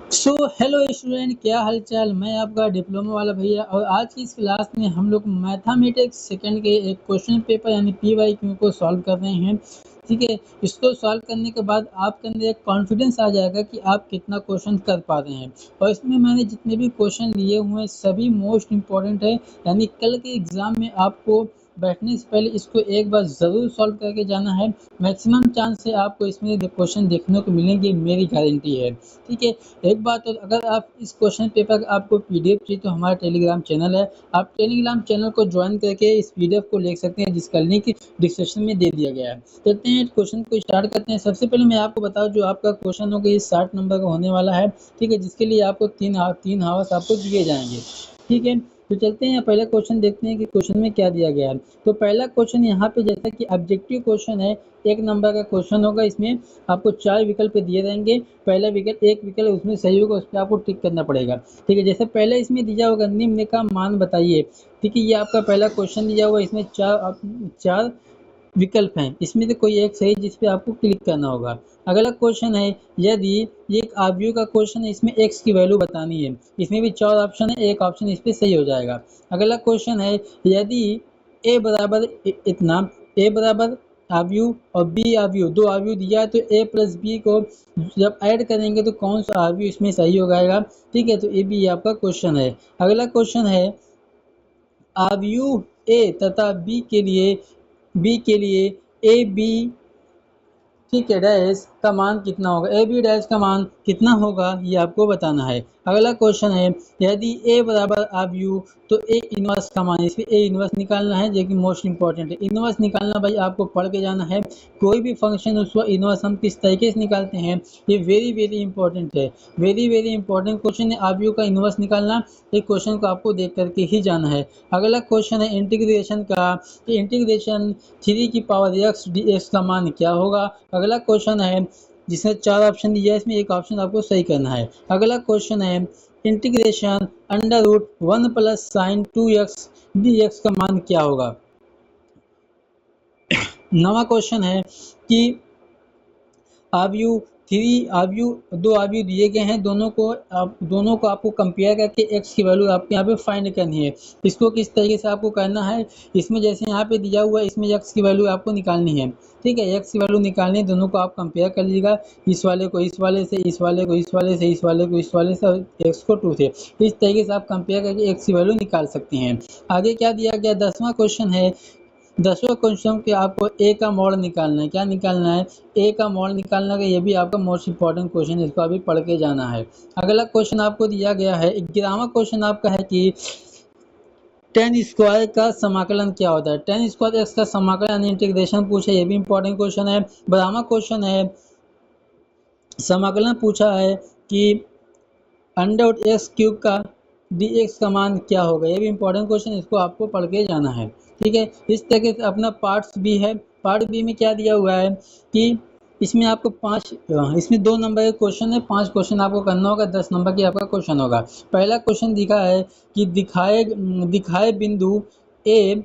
So hello student, क्या हाल चाल। मैं आपका डिप्लोमा वाला भैया, और आज की इस क्लास में हम लोग मैथमेटिक्स सेकंड के एक क्वेश्चन पेपर यानी PYQ को सॉल्व कर रहे हैं। ठीक है, इसको सॉल्व करने के बाद आपके अंदर एक कॉन्फिडेंस आ जाएगा कि आप कितना क्वेश्चन कर पा रहे हैं। और इसमें मैंने जितने भी क्वेश्चन लिए हुए हैं सभी मोस्ट इम्पॉर्टेंट है, यानी कल के एग्जाम में आपको बैठने से पहले इसको एक बार ज़रूर सॉल्व करके जाना है। मैक्सिमम चांस से आपको इसमें क्वेश्चन देखने को मिलेंगे, मेरी गारंटी है। ठीक है, एक बात और, अगर आप इस क्वेश्चन पेपर का आपको पीडीएफ चाहिए तो हमारा टेलीग्राम चैनल है, आप टेलीग्राम चैनल को ज्वाइन करके इस पीडीएफ को ले सकते हैं, जिसका लिंक डिस्क्रिप्शन में दे दिया गया है। चलते हैं क्वेश्चन को स्टार्ट करते हैं। सबसे पहले मैं आपको बताऊं, जो आपका क्वेश्चन होगा ये 60 नंबर का होने वाला है। ठीक है, जिसके लिए आपको तीन हावर्स आपको दिए जाएंगे। ठीक है, तो चलते हैं पहला क्वेश्चन देखते हैं कि क्वेश्चन में क्या दिया गया है। तो पहला क्वेश्चन यहाँ पे जैसा कि ऑब्जेक्टिव क्वेश्चन है, 1 नंबर का क्वेश्चन होगा। इसमें आपको 4 विकल्प दिए रहेंगे। पहला विकल्प, एक विकल्प उसमें सही होगा, उस पर आपको टिक करना पड़ेगा। ठीक है, जैसे पहले इसमें दिया होगा निम्न का मान बताइए। ठीक है, ये आपका पहला क्वेश्चन दिया हुआ है। इसमें चार विकल्प हैं, इसमें से कोई एक सही जिस पे आपको क्लिक करना होगा। अगला क्वेश्चन है, यदि ये एक आव्यूह का क्वेश्चन है, इसमें x की वैल्यू बतानी है। इसमें भी 4 ऑप्शन है, एक ऑप्शन इस पे सही हो जाएगा। अगला क्वेश्चन है, यदि a बराबर इतना, a बराबर आव्यूह और b आव्यूह, दो आव्यूह दिया है, तो a प्लस बी को जब ऐड करेंगे तो कौन सा आव्यूह इसमें सही हो जाएगा। ठीक है, तो ये भी आपका क्वेश्चन है। अगला क्वेश्चन है, आव्यूह a तथा b के लिए ए बी, ठीक है, डैश का मान कितना होगा। ए बी डैश का मान कितना होगा ये आपको बताना है। अगला क्वेश्चन है, यदि ए बराबर आव्यूह तो ए इनवर्स का मान, इसमें ए इनवर्स निकालना है, जो कि मोस्ट इंपॉर्टेंट है। इनवर्स निकालना भाई आपको पढ़ के जाना है। कोई भी फंक्शन उसका इनवर्स हम किस तरीके से निकालते हैं, ये वेरी वेरी इंपॉर्टेंट है। वेरी वेरी इंपॉर्टेंट क्वेश्चन है आव्यूह का इनवर्स निकालना। एक क्वेश्चन को आपको देख करके ही जाना है। अगला क्वेश्चन है इंटीग्रेशन का, इंटीग्रेशन 3 की पावर x dx का मान क्या होगा। अगला क्वेश्चन है, जिसमें 4 ऑप्शन दिया है, इसमें एक ऑप्शन आपको सही करना है। अगला क्वेश्चन है, integration under root 1 plus sine 2x dx का मान क्या होगा। नवा क्वेश्चन है कि दो आव्यूह दिए गए हैं, दोनों को आपको कंपेयर करके x की वैल्यू आपको यहाँ पे फाइंड करनी है। इसको किस तरीके से आपको करना है, इसमें जैसे यहाँ पे दिया हुआ है, इसमें x की वैल्यू आपको निकालनी है। ठीक है, x की वैल्यू निकालनी है, दोनों को आप कंपेयर कर लीजिएगा। इस वाले को इस वाले से, इस वाले को इस वाले से, इस वाले को इस वाले से, और x को 2 से। इस तरीके से आप कंपेयर करके x की वैल्यू निकाल सकते हैं। आगे क्या दिया गया, 10वां क्वेश्चन है। 10वां क्वेश्चन के आपको ए का मॉड निकालना है। क्या निकालना है, ए का मॉड निकालना है। ये भी आपका मोस्ट इंपॉर्टेंट क्वेश्चन है, इसको अभी पढ़ के जाना है। अगला क्वेश्चन आपको दिया गया है, 11वां क्वेश्चन आपका है कि टेन स्क्वायर का समाकलन क्या होता है। टेन स्क्वायर एक्स का समाकलन यानी इंटीग्रेशन पूछा, ये भी इंपॉर्टेंट क्वेश्चन है। 12वां क्वेश्चन है, समाकलन पूछा है कि अंडर एक्स क्यूब का dx का मान क्या होगा। ये भी इंपॉर्टेंट क्वेश्चन, इसको आपको पढ़ के जाना है। ठीक है, इस तरीके से अपना पार्ट्स बी है। पार्ट बी में क्या दिया हुआ है कि इसमें आपको इसमें 2 नंबर के क्वेश्चन है, 5 क्वेश्चन आपको करना होगा, 10 नंबर की आपका क्वेश्चन होगा। पहला क्वेश्चन दिखा है कि दिखाए बिंदु ए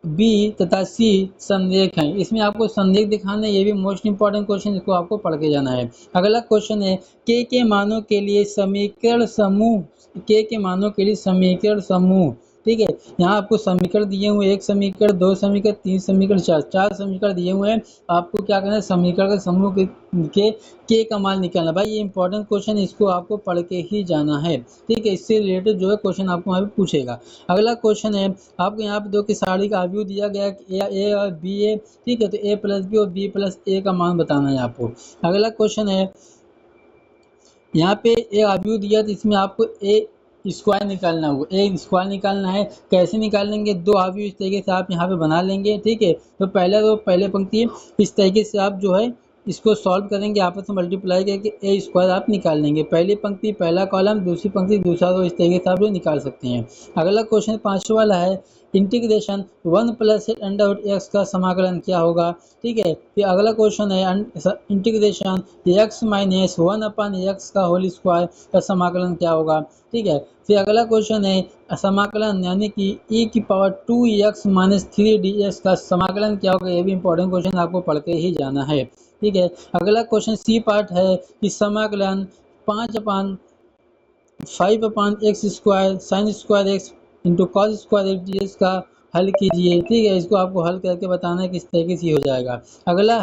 बी तथा सी संरेख हैं। इसमें आपको संरेख दिखाना है, ये भी मोस्ट इंपॉर्टेंट क्वेश्चन, इसको आपको पढ़ के जाना है। अगला क्वेश्चन है, के मानों के लिए समीकरण समूह, के मानों के लिए समीकरण समूह। ठीक है, यहाँ आपको समीकरण दिए हुए, 1 समीकरण, 2 समीकरण, 3 समीकरण, 4 समीकरण दिए हुए हैं। आपको क्या करना है, समीकरण के समूह के का मान निकालना। भाई ये इंपॉर्टेंट क्वेश्चन, इसको आपको पढ़ के ही जाना है। ठीक है, इससे रिलेटेड जो है क्वेश्चन आपको वहाँ पे पूछेगा। अगला क्वेश्चन है, आपको यहाँ पे दो की साड़ी का आव्यूह दिया गया है, ए और बी ए। ठीक है, तो ए प्लस बी और बी प्लस ए का मान बताना है आपको। अगला क्वेश्चन है, यहाँ पे ए आव्यूह दिया, तो इसमें आपको ए स्क्वायर निकालना होगा। ए स्क्वायर निकालना है, कैसे निकालेंगे, 2 आव्यूह इस तरीके से आप यहाँ पे बना लेंगे। ठीक है, तो पहले पंक्ति इस तरीके से आप जो है इसको सॉल्व करेंगे, आपस में मल्टीप्लाई करके ए स्क्वायर आप निकाल लेंगे। पहली पंक्ति पहला कॉलम, दूसरी पंक्ति दूसरा रो, इस तरीके से आप जो निकाल सकते हैं। अगला क्वेश्चन 5वां वाला है, integration 1 plus under root x का समाकलन क्या होगा। ठीक है, फिर अगला क्वेश्चन है, इंटीग्रेशन एक्स माइनस 1 अपन एक्स का होल स्क्वायर का समाकलन क्या होगा। ठीक है, फिर अगला क्वेश्चन है, समाकलन यानी कि e की पावर 2x माइनस 3dx का समाकलन क्या होगा। ये भी इंपॉर्टेंट क्वेश्चन, आपको पढ़ के ही जाना है। ठीक है, अगला क्वेश्चन सी पार्ट है कि समाकलन 5/x² sin² x into cos² dx का हल कीजिए। ठीक है, इसको आपको हल करके बताना है किस तरीके से हो जाएगा। अगला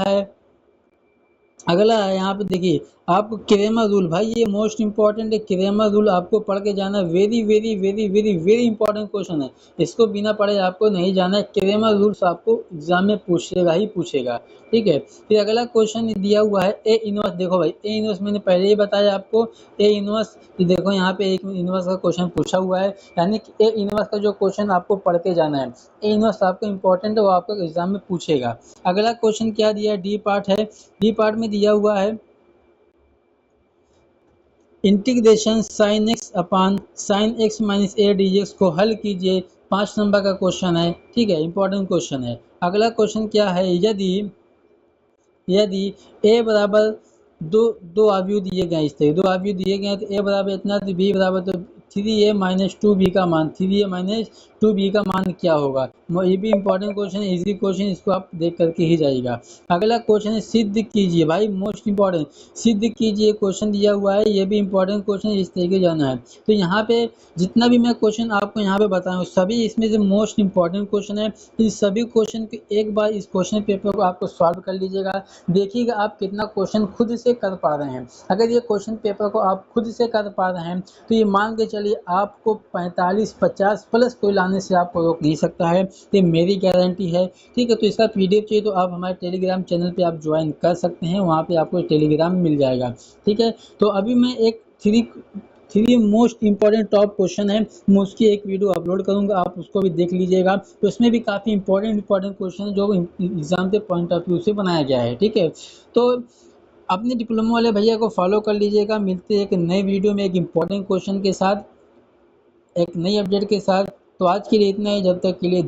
है यहाँ पे देखिए, आपको क्रेमर रूल, भाई ये मोस्ट इंपॉर्टेंट है। क्रेमर रूल आपको पढ़ के जाना, very very very very very important question है। इसको बिना पढ़े आपको नहीं जाना है। क्रेमर रूल्स आपको एग्जाम में पूछेगा ही पूछेगा। ठीक है, फिर अगला क्वेश्चन दिया हुआ है ए इनवर्स। देखो भाई, ए इनवर्स मैंने पहले ही बताया आपको। ए इनवर्स देखो यहाँ पे एक इनवर्स का क्वेश्चन पूछा हुआ है, यानी कि ए इनवर्स का जो क्वेश्चन आपको पढ़ के जाना है। ए इनवर्स आपको इंपॉर्टेंट है, वो आपको एग्जाम में पूछेगा। अगला क्वेश्चन क्या दिया है, डी पार्ट है। डी पार्ट में दिया हुआ है integration sine x upon sine x minus a dx को हल कीजिए। 5 नंबर का क्वेश्चन है। ठीक है, इंपॉर्टेंट क्वेश्चन है। अगला क्वेश्चन क्या है, यदि यदि ए बराबर दो आव्यूह दिए गए, इस तरह दो आव्यूह दिए गए तो ए बराबर इतना तो बी बराबर तो 3a माइनस 2b का मान, 3a माइनस 2b का मान क्या होगा। ये भी इंपॉर्टेंट क्वेश्चन है, इजी क्वेश्चन, इसको आप देख करके ही जाइएगा। अगला क्वेश्चन है सिद्ध कीजिए, भाई मोस्ट इंपॉर्टेंट, सिद्ध कीजिए क्वेश्चन दिया हुआ है। ये भी इंपॉर्टेंट क्वेश्चन है, इस तरीके जाना है। तो यहाँ पे जितना भी मैं क्वेश्चन आपको यहाँ पे बताऊँ, सभी इसमें से मोस्ट इंपॉर्टेंट क्वेश्चन है। इस सभी क्वेश्चन को एक बार इस क्वेश्चन पेपर को आपको सॉल्व कर लीजिएगा, देखिएगा आप कितना क्वेश्चन खुद से कर पा रहे हैं। अगर ये क्वेश्चन पेपर को आप खुद से कर पा रहे हैं तो ये मान के चलिए आपको 45-50 प्लस कोई लाने से आपको रोक नहीं सकता है, ये मेरी गारंटी है। ठीक है, तो इसका पीडीएफ चाहिए तो आप हमारे टेलीग्राम चैनल पे आप ज्वाइन कर सकते हैं, वहाँ पे आपको टेलीग्राम मिल जाएगा। ठीक है, तो अभी मैं एक three most important top question है, मैं उसकी एक वीडियो अपलोड करूंगा, आप उसको भी देख लीजिएगा। तो उसमें भी काफ़ी इंपॉर्टेंट क्वेश्चन है जो एग्जाम के पॉइंट ऑफ व्यू से बनाया गया है। ठीक है, तो अपने डिप्लोमा वाले भैया को फॉलो कर लीजिएगा। मिलते हैं एक नए वीडियो में एक इंपॉर्टेंट क्वेश्चन के साथ, एक नई अपडेट के साथ। तो आज के लिए इतना ही, जब तक के लिए